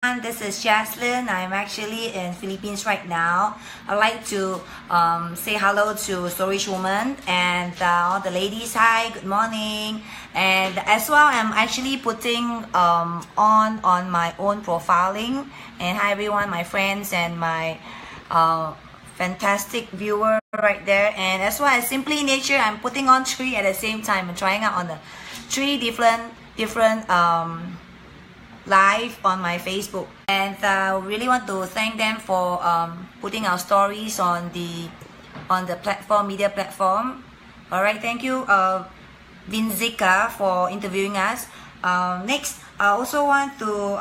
This is Jaslin. I'm actually in Philippines right now. I'd like to say hello to Storage Woman and all the ladies. Hi, good morning. And as well, I'm actually putting on my own profiling. And hi everyone, my friends and my fantastic viewer right there. And as well as SimplyNature, I'm putting on 3 at the same time. I'm trying out on the 3 different live on my Facebook, and really want to thank them for putting our stories on the media platform. All right, thank you, Vinzika, for interviewing us. Next, I also want to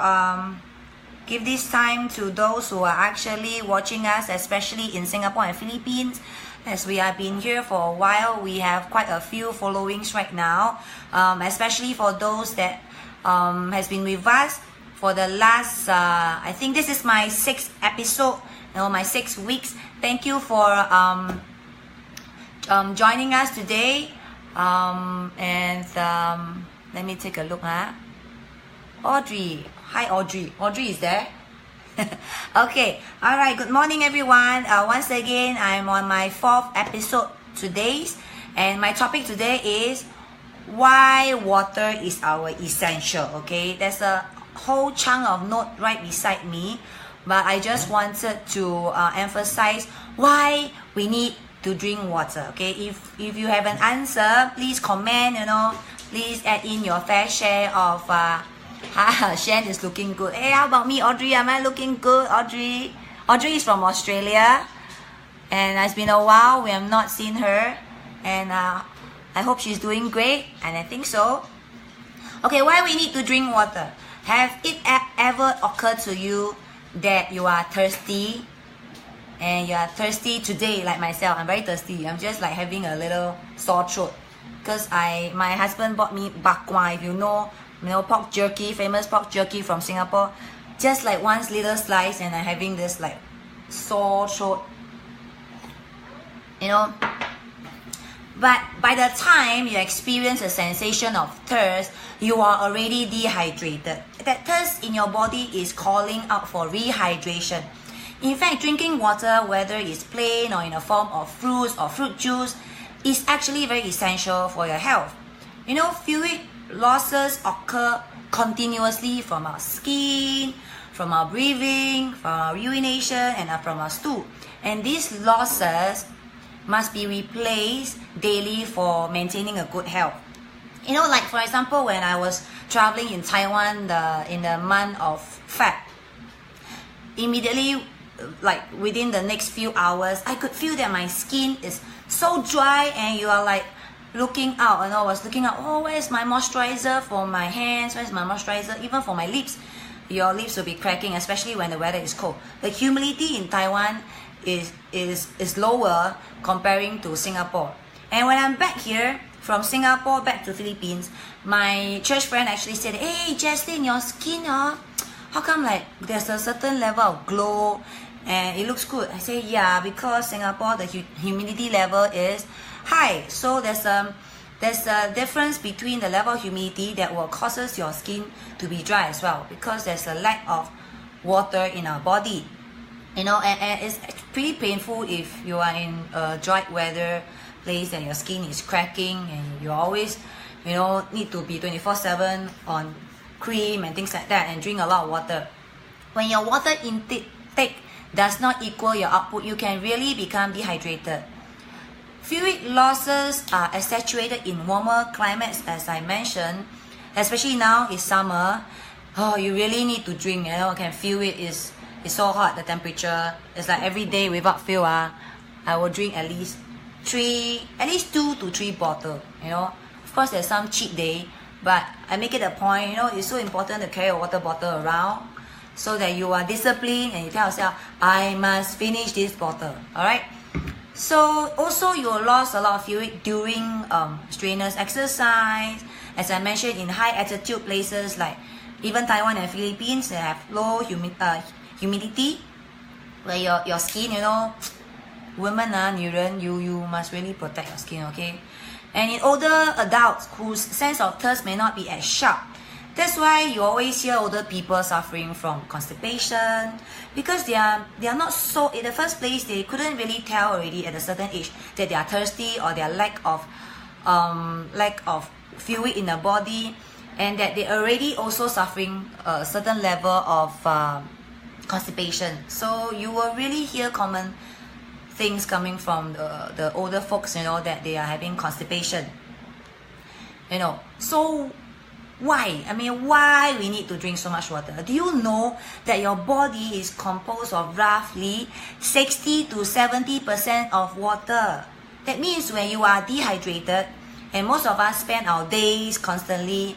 give this time to those who are actually watching us, especially in Singapore and Philippines. As we have been here for a while, we have quite a few followings right now, especially for those that has been with us for the last I think this is my 6th episode, my 6 weeks. Thank you for joining us today, and let me take a look. Audrey, hi Audrey is there? Okay, all right, good morning everyone. Once again, I'm on my 4th episode today, and my topic today is why water is our essential. Okay, there's a whole chunk of note right beside me, but I just wanted to emphasize why we need to drink water. Okay, if you have an answer, please comment. Please add in your fair share of Shan is looking good. Hey, how about me, Audrey? Am I looking good, Audrey? Audrey is from Australia, and it's been a while. We have not seen her, and I hope she's doing great, and I think so. Okay, why we need to drink water? Have it ever occurred to you that you are thirsty, and you are thirsty today, like myself? I'm very thirsty. I'm just like having a little sore throat because my husband bought me bakwa. If you know pork jerky, famous pork jerky from Singapore. Just like one little slice, and I'm having this like sore throat. But by the time you experience a sensation of thirst, you are already dehydrated. That thirst in your body is calling out for rehydration. In fact, drinking water, whether it's plain or in a form of fruits or fruit juice, is actually very essential for your health. Fluid losses occur continuously from our skin, from our breathing, from our urination, and from our stool. And these losses must be replaced daily for maintaining a good health. Like for example, when I was traveling in Taiwan in the month of Feb, immediately, like within the next few hours, I could feel that my skin is so dry, and you are like looking out, I was looking out, where's my moisturizer for my hands, where's my moisturizer, even for my lips. Your lips will be cracking, especially when the weather is cold. The humidity in Taiwan is lower comparing to Singapore. And when I'm back here, from Singapore back to Philippines, my church friend actually said, hey Jaslin, your skin, how come like there's a certain level of glow and it looks good? I say, yeah, because Singapore, the humidity level is high. So there's a difference between the level of humidity that will causes your skin to be dry as well, because there's a lack of water in our body. And it's pretty painful if you are in a dry weather place and your skin is cracking, and you always need to be 24/7 on cream and things like that, and drink a lot of water. When your water intake does not equal your output, you can really become dehydrated. Fluid losses are accentuated in warmer climates, as I mentioned, especially now it's summer. You really need to drink. I can feel it. It's so hot, the temperature. It's like every day without fail, I will drink at least 2 to 3 bottles. Of course there's some cheat day, but I make it a point. It's so important to carry a water bottle around so that you are disciplined and you tell yourself, I must finish this bottle. All right. So also you lost a lot of fluid during strenuous exercise. As I mentioned, in high altitude places like even Taiwan and Philippines, they have low humidity, where your skin, women, 女人, you must really protect your skin, okay? And in older adults whose sense of thirst may not be as sharp, That's why you always hear older people suffering from constipation, because they are not so, in the first place, they couldn't really tell already at a certain age that they are thirsty, or their lack of fluid in the body, and that they already also suffering a certain level of constipation. So you will really hear common things coming from the older folks, that they are having constipation. So why? Why we need to drink so much water? Do you know that your body is composed of roughly 60 to 70% of water? That means when you are dehydrated, and most of us spend our days constantly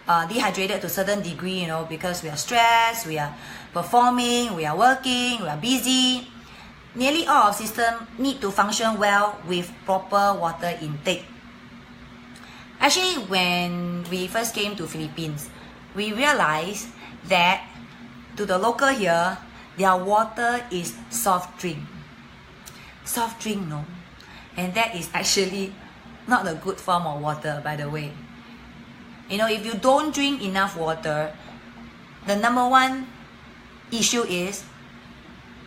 dehydrated to a certain degree, because we are stressed, we are performing, we are working, we are busy. Nearly all our systems need to function well with proper water intake. Actually, when we first came to Philippines, we realized that to the local here, their water is soft drink. Soft drink, no. And that is actually not a good form of water, by the way. If you don't drink enough water, the number one issue is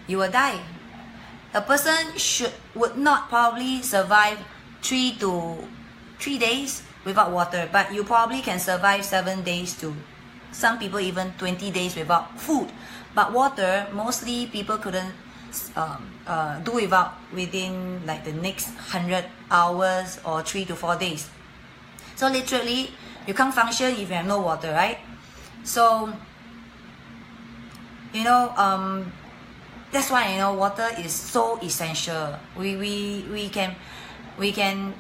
you will die. A person would not probably survive 3 days without water, but you probably can survive 7 days to some people even 20 days without food. But water, mostly people couldn't do within like the next 100 hours or 3 to 4 days. So literally, you can't function if you have no water, right? So, that's why water is so essential. We can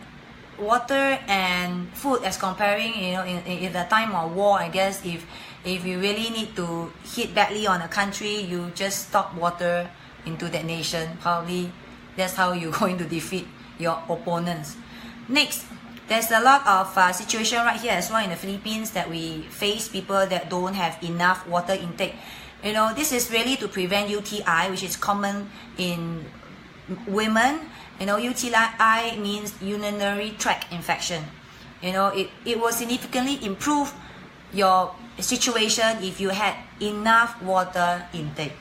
water and food as comparing, in the time of war, I guess if you really need to hit badly on a country, you just stop water into that nation. Probably that's how you're going to defeat your opponents. Next, there's a lot of situation right here as well in the Philippines that we face people that don't have enough water intake. This is really to prevent UTI, which is common in women. UTI means urinary tract infection. It will significantly improve your situation if you had enough water intake.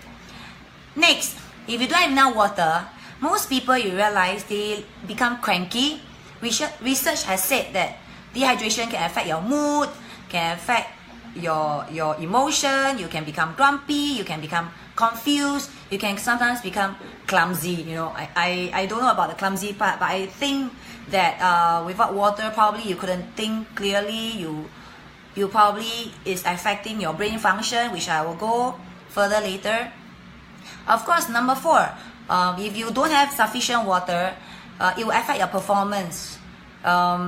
Next, if you don't have enough water, most people, you realize, they become cranky. Research has said that dehydration can affect your mood, can affect your emotion. You can become grumpy, you can become confused, you can sometimes become clumsy. I don't know about the clumsy part, but I think that without water, probably you couldn't think clearly. You probably is affecting your brain function, which I will go further later. Of course, number 4, if you don't have sufficient water, it will affect your performance,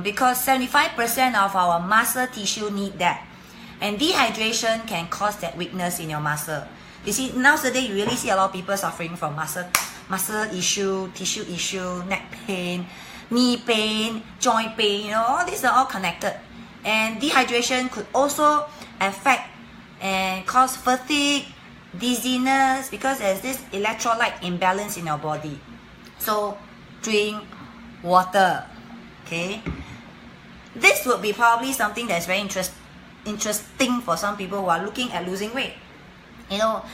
because 75% of our muscle tissue need that, and dehydration can cause that weakness in your muscle. You see, nowadays you really see a lot of people suffering from muscle issue, tissue issue, neck pain, knee pain, joint pain. All these are all connected, and dehydration could also affect and cause fatigue, dizziness, because there's this electrolyte imbalance in your body. So drink water. Okay, this would be probably something that's very interesting for some people who are looking at losing weight.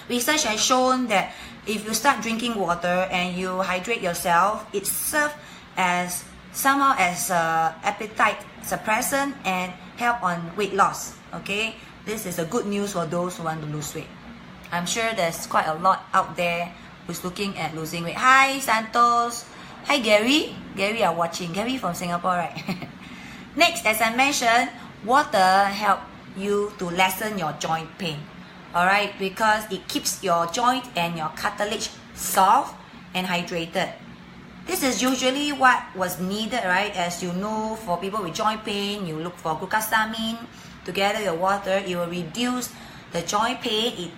Research has shown that if you start drinking water and you hydrate yourself, it serves as somehow as appetite suppressant and help on weight loss. Okay, this is a good news for those who want to lose weight. I'm sure there's quite a lot out there who's looking at losing weight. Hi Santos. Hi Gary. Gary are watching. Gary from Singapore, right? Next, as I mentioned, water help you to lessen your joint pain. Alright, because it keeps your joint and your cartilage soft and hydrated. This is usually what was needed, right? As you know, for people with joint pain, you look for glucosamine together with water. It will reduce the joint pain.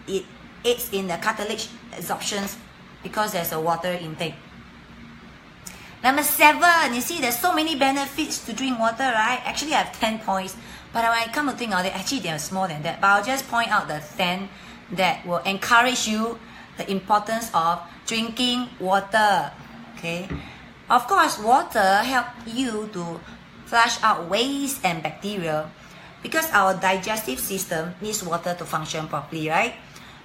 It aids in the cartilage absorptions because there's a water intake. Number 7, you see, there's so many benefits to drink water, right? Actually, I have 10 points. But when I come to think of it, actually there's more than that. But I'll just point out the 10 that will encourage you the importance of drinking water. Okay, of course, water helps you to flush out waste and bacteria. because our digestive system needs water to function properly, right?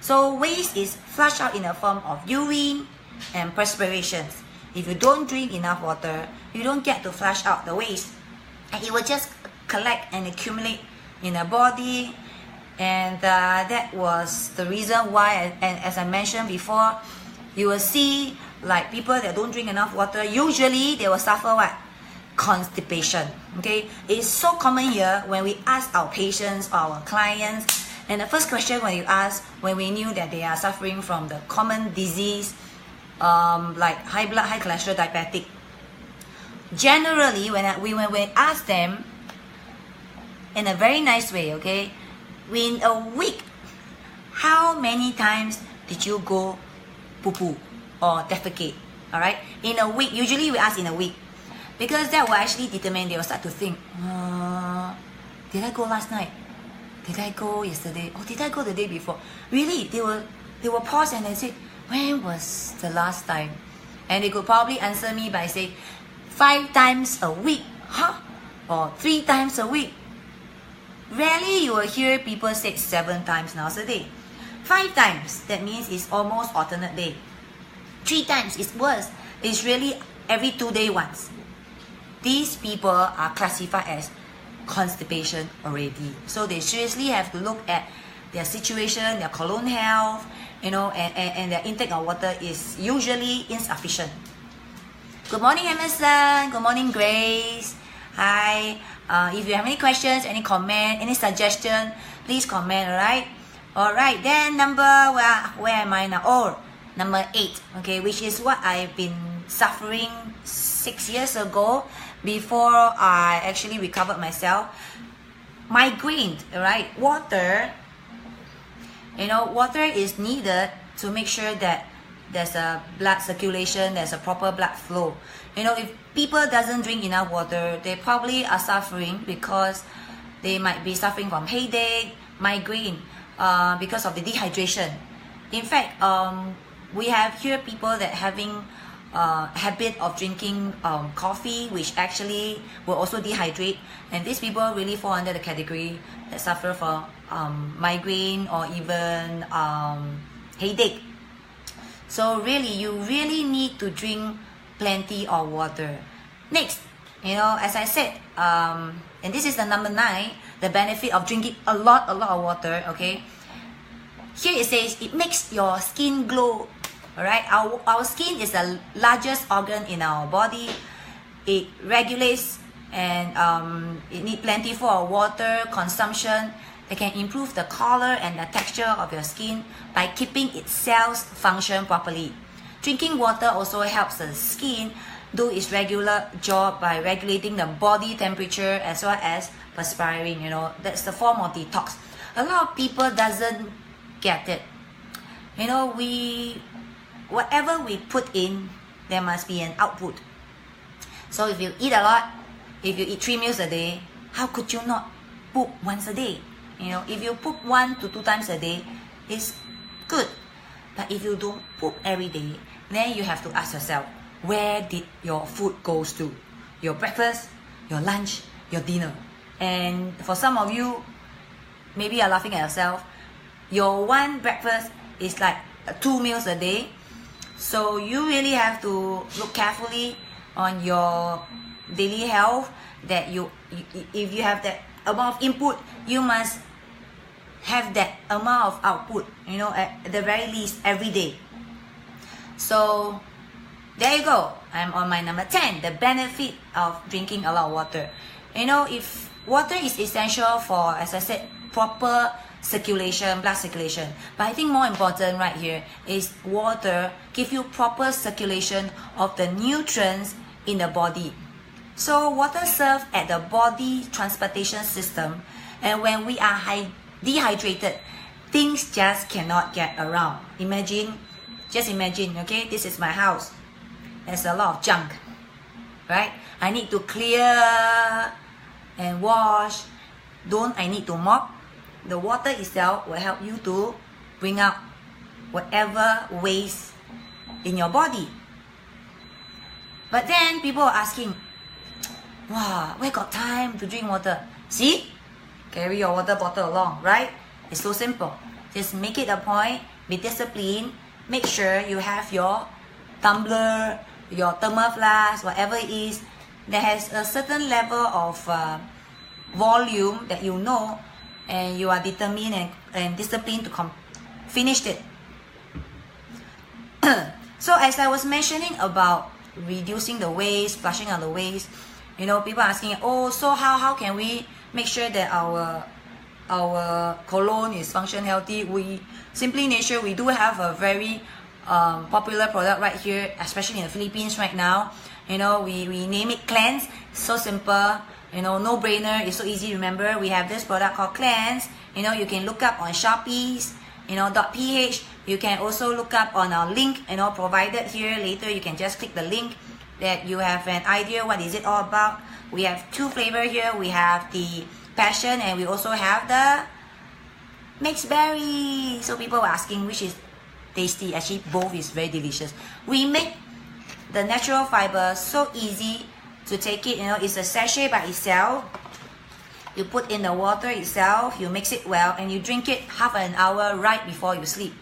So waste is flushed out in the form of urine and perspiration. If you don't drink enough water, you don't get to flush out the waste, and it will just collect and accumulate in the body. And that was the reason why, and as I mentioned before, you will see like people that don't drink enough water, usually they will suffer what? Constipation. Okay, it's so common here when we ask our patients or our clients, and the first question when you ask, when we knew that they are suffering from the common disease like high blood, high cholesterol, diabetic, generally when we ask them in a very nice way, okay, in a week, how many times did you go poo-poo or defecate? All right, in a week, usually we ask in a week, because that will actually determine, they will start to think, did I go last night? Did I go yesterday? Or did I go the day before? Really, they will pause and they say, when was the last time? And they could probably answer me by saying 5 times a week, or 3 times a week. Rarely you will hear people say 7 times now a day. 5 times, that means it's almost alternate day. 3 times is worse. It's really every 2 days once. These people are classified as constipation already. So they seriously have to look at their situation, their colon health, and their intake of water is usually insufficient. Good morning, Emerson. Good morning, Grace. Hi. If you have any questions, any comment, any suggestion, please comment, alright? Alright, then where am I now? Oh, number 8, okay, which is what I've been suffering 6 years ago before I actually recovered myself. Migraine, right? Water is needed to make sure that there's a blood circulation, there's a proper blood flow. If people doesn't drink enough water, they probably are suffering because they might be suffering from headache, migraine, because of the dehydration. In fact, we have here people that having habit of drinking coffee, which actually will also dehydrate, and these people really fall under the category that suffer from migraine or even headache. So really, you really need to drink plenty of water. Next, as I said, and this is the number 9, the benefit of drinking a lot of water, okay? Here it says, it makes your skin glow. Alright, our skin is the largest organ in our body. It regulates and it needs plentiful of water consumption that can improve the color and the texture of your skin by keeping its cells function properly. Drinking water also helps the skin do its regular job by regulating the body temperature as well as perspiring. That's the form of detox. A lot of people doesn't get it. Whatever we put in, there must be an output. So if you eat a lot, if you eat 3 meals a day, how could you not poop once a day? If you poop 1 to 2 times a day, it's good. But if you don't poop every day, then you have to ask yourself, where did your food goes to? Your breakfast, your lunch, your dinner. And for some of you, maybe you're laughing at yourself. Your one breakfast is like 2 meals a day. So you really have to look carefully on your daily health, that if you have that amount of input, you must have that amount of output, at the very least every day. So there you go. I'm on my number 10, the benefit of drinking a lot of water. If water is essential for, as I said, proper circulation, blood circulation. But I think more important right here is water give you proper circulation of the nutrients in the body. So water serves at the body transportation system, and when we are dehydrated, things just cannot get around. Just imagine, okay, this is my house. There's a lot of junk, right? I need to clear and wash. I need to mop? The water itself will help you to bring out whatever waste in your body. But then people are asking, wow, where got time to drink water? See, carry your water bottle along, right? It's so simple. Just make it a point, be disciplined, make sure you have your tumbler, your thermal flask, whatever it is, that has a certain level of volume that you know, and you are determined and disciplined to finish it. So as I was mentioning about reducing the waste, flushing out the waste, you know, people are asking, oh, so how can we make sure that our cologne is function healthy? SimplyNature, we do have a very popular product right here, especially in the Philippines right now. You know, we name it Cleanse. So simple, you know, no brainer. It's so easy to remember. We have this product called Cleanse. You know, you can look up on Shopee's, you know, .ph. You can also look up on our link, you know, provided here. Later you can just click the link that you have an idea what is it all about. We have 2 flavors here. We have the Passion and we also have the Mixed Berry. So people were asking which is tasty. Actually both is very delicious. We make the natural fiber so easy to take it. You know, it's a sachet by itself. You put in the water itself, you mix it well, and you drink it half an hour right before you sleep.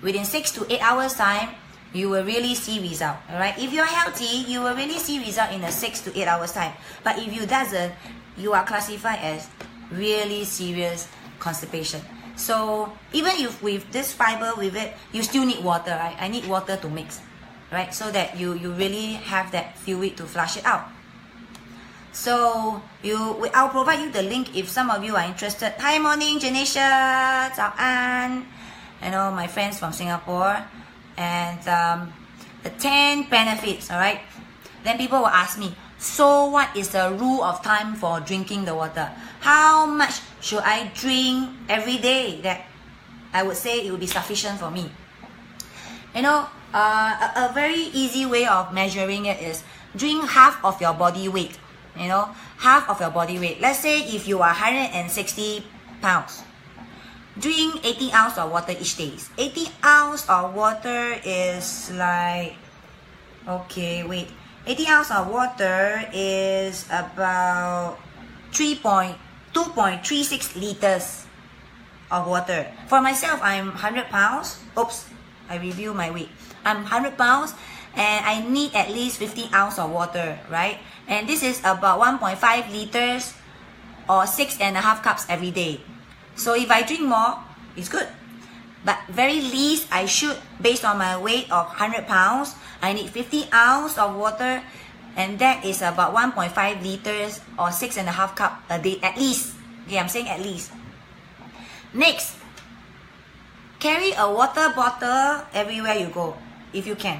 Within 6 to 8 hours time, you will really see result. Alright, if you're healthy, you will really see result in a 6 to 8 hours time. But if you doesn't, you are classified as really serious constipation. So even if with this fiber with it, you still need water, right? I need water to mix, right? So that you really have that fluid to flush it out. So I'll provide you the link if some of you are interested. Hi, morning, Janisha, 早安. You know, my friends from Singapore. And the 10 benefits, alright? Then people will ask me, so what is the rule of time for drinking the water? How much should I drink every day that I would say it would be sufficient for me? You know, a very easy way of measuring it is drink half of your body weight. You know, half of your body weight. Let's say if you are 160 pounds, drink 80 ounces of water each day. 80 ounces of water is like, okay, wait. 80 ounces of water is about 2.36 liters of water. For myself, I'm 100 pounds. Oops, I review my weight. I'm 100 pounds and I need at least 50 ounces of water, right? And this is about 1.5 liters or 6.5 cups every day. So if I drink more, it's good. But very least, I should, based on my weight of 100 pounds, I need 50 ounces of water, and that is about 1.5 liters or 6.5 cups a day at least. Okay, I'm saying at least. Next, carry a water bottle everywhere you go, if you can.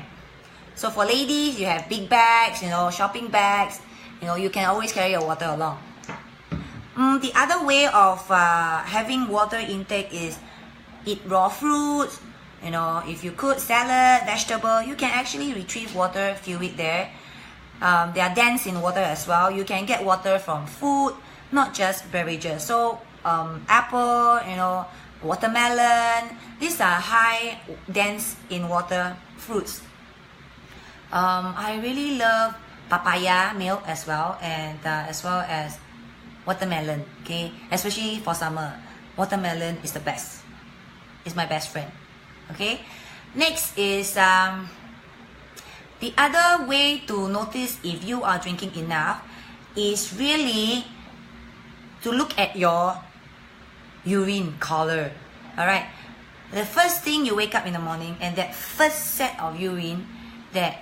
So for ladies, you have big bags, you know, shopping bags. You know, you can always carry your water along. The other way of having water intake is eat raw fruits. You know, if you cook salad, vegetable, you can actually retrieve water, fluid there. They are dense in water as well. You can get water from food, not just beverages. So apple, you know, watermelon, these are high dense in water fruits. I really love papaya milk as well, and as well as watermelon, okay, especially for summer. Watermelon is the best. It's my best friend. Okay, next is the other way to notice if you are drinking enough is really to look at your urine color. All right, the first thing you wake up in the morning and that first set of urine, that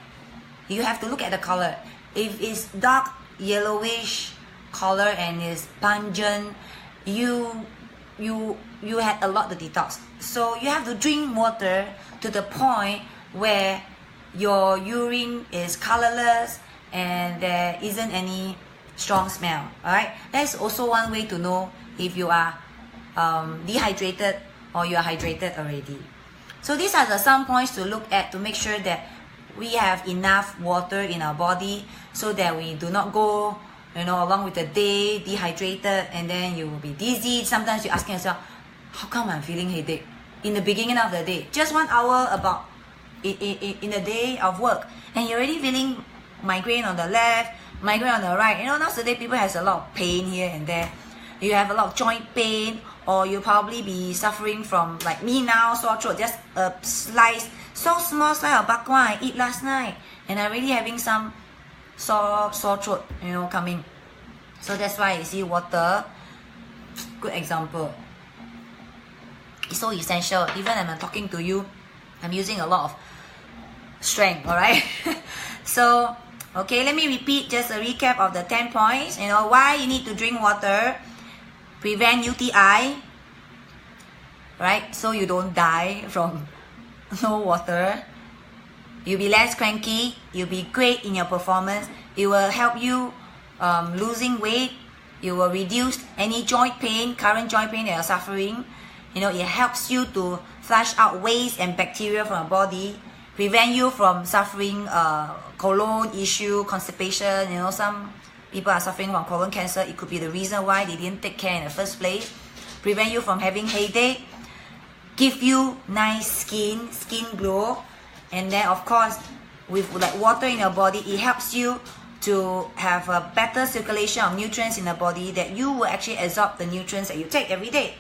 you have to look at the color. If it's dark yellowish color and is pungent, you had a lot to detox. So you have to drink water to the point where your urine is colorless and there isn't any strong smell. Alright, that's also one way to know if you are dehydrated or you are hydrated already. So these are some points to look at to make sure that we have enough water in our body, so that we do not go, you know, along with the day dehydrated, and then you will be dizzy. Sometimes you're asking yourself, how come I'm feeling headache in the beginning of the day, just 1 hour about in the day of work, and you're already feeling migraine on the left, migraine on the right. You know, nowadays people has a lot of pain here and there. you have a lot of joint pain, or you probably be suffering from, like me now, sore throat, just a slice, so small slice of bak kwa I eat last night, and I'm really having some sore throat, you know, coming. So that's why you see water, good example. It's so essential. Even when I'm talking to you, I'm using a lot of strength, alright? So, okay, let me repeat just a recap of the 10 points. You know, why you need to drink water. Prevent UTI, right? So you don't die from no water. You'll be less cranky. You'll be great in your performance. It will help you losing weight. You will reduce any joint pain, current joint pain that you're suffering. You know, it helps you to flush out waste and bacteria from your body. Prevent you from suffering colon issue, constipation. You know, some people are suffering from colon cancer. It could be the reason why they didn't take care in the first place. Prevent you from having headache. Give you nice skin glow. And then of course, with like water in your body, it helps you to have a better circulation of nutrients in the body, that you will actually absorb the nutrients that you take every day.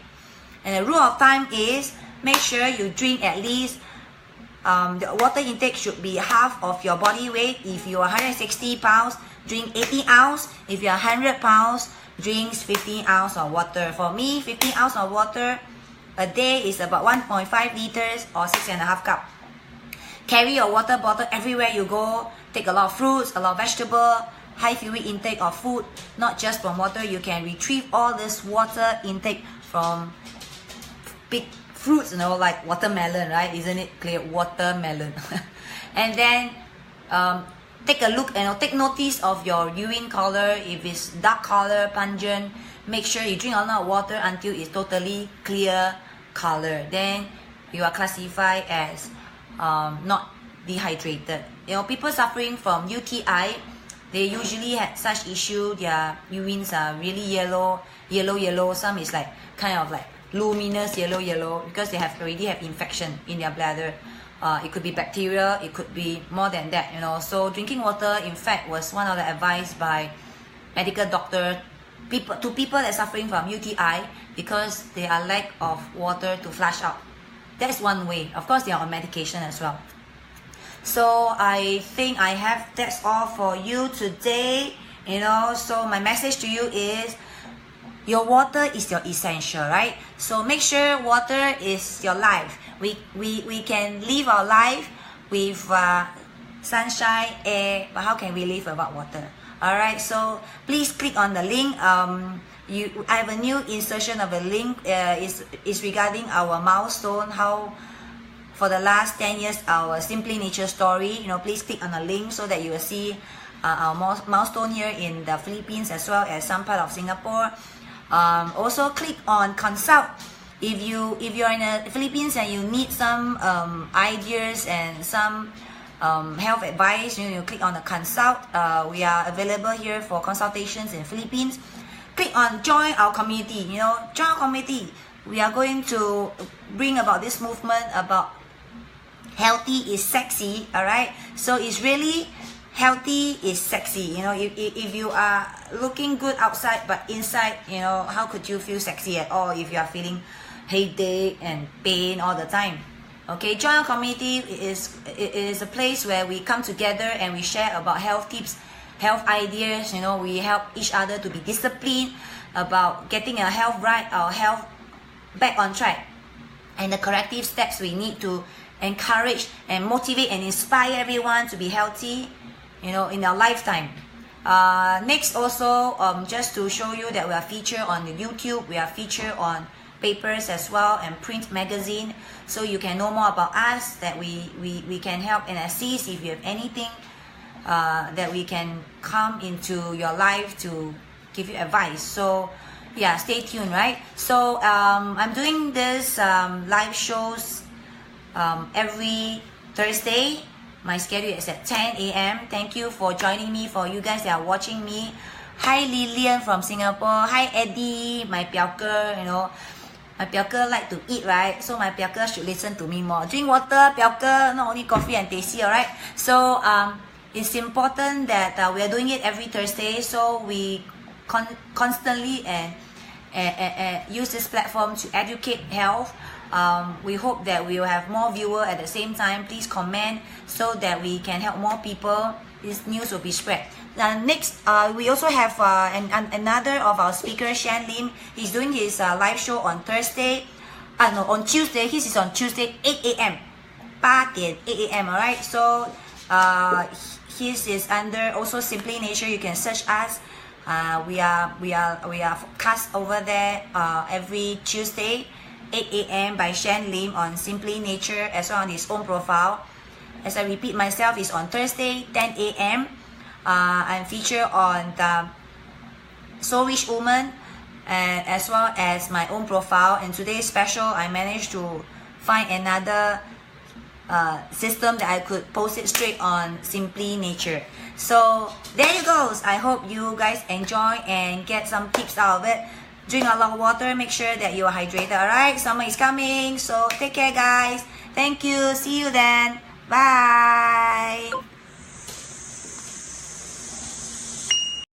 And the rule of thumb is, make sure you drink at least the water intake should be half of your body weight. If you are 160 pounds, drink 80 ounces. If you are 100 pounds, drink 15 ounces of water. For me, 15 ounces of water a day is about 1.5 liters or 6.5 cups. Carry your water bottle everywhere you go. Take a lot of fruits, a lot of vegetable, high fluid intake of food, not just from water. You can retrieve all this water intake from big fruits, you know, like watermelon, right? Isn't it clear? Watermelon. And then take a look, you know, take notice of your urine color. If it's dark color, pungent, make sure you drink a lot of water until it's totally clear color. Then you are classified as not dehydrated. You know, people suffering from UTI, they usually had such issue. Their urines are really yellow. Some is like kind of like luminous yellow because they already have infection in their bladder. It could be bacteria, it could be more than that, you know. So drinking water, in fact, was one of the advice by medical doctor to people that are suffering from UTI, because they are lack of water to flush out. That's one way. Of course, they are on medication as well. So I think that's all for you today. You know, so my message to you is, your water is your essential, right? So make sure water is your life. We can live our life with sunshine, air, but how can we live without water? Alright, so please click on the link. I have a new insertion of a link. Is regarding our milestone, how for the last 10 years our SimplyNature story. You know, please click on the link so that you will see our milestone here in the Philippines as well as some part of Singapore. Also click on consult. If you're in the Philippines and you need some ideas and some health advice, you click on the consult. We are available here for consultations in Philippines. Click on join our community. You know, join our community. We are going to bring about this movement about healthy is sexy. All right, so it's really healthy is sexy. You know, if you are looking good outside but inside, you know, how could you feel sexy at all if you are feeling headache and pain all the time? Okay, join our community. It is a place where we come together and we share about health tips, health ideas. You know, we help each other to be disciplined about getting our health right, our health back on track, and the corrective steps we need to encourage and motivate and inspire everyone to be healthy, you know, in our lifetime. Next, also just to show you that we are featured on the YouTube, we are featured on papers as well and print magazine, so you can know more about us, that we can help and assist if you have anything that we can come into your life to give you advice. So yeah, stay tuned, right? So I'm doing this live shows every Thursday. My schedule is at 10 a.m. Thank you for joining me. For you guys that are watching me, hi Lillian from Singapore, hi Eddie, my 表哥, you know, my 表哥 like to eat, right? So my 表哥 should listen to me more. Drink water, 表哥, not only coffee and tasty, alright? So it's important that we are doing it every Thursday, so we constantly and use this platform to educate health. We hope that we will have more viewers at the same time. Please comment so that we can help more people. This news will be spread. Next, we also have another of our speakers, Shan Lim. He's doing his live show on Thursday. No, on Tuesday. His is on Tuesday, 8 a.m. 8 a.m. Alright, so his is under also SimplyNature. You can search us. We are cast over there every Tuesday, 8 a.m. by Shan Lim on SimplyNature, as well on his own profile. As I repeat myself, is on Thursday, 10 a.m. I'm featured on the So Rich Woman, as well as my own profile. And today's special, I managed to find another system that I could post it straight on SimplyNature. So there you go. I hope you guys enjoy and get some tips out of it. Drink a lot of water. Make sure that you are hydrated. Alright, summer is coming. So take care, guys. Thank you. See you then. Bye.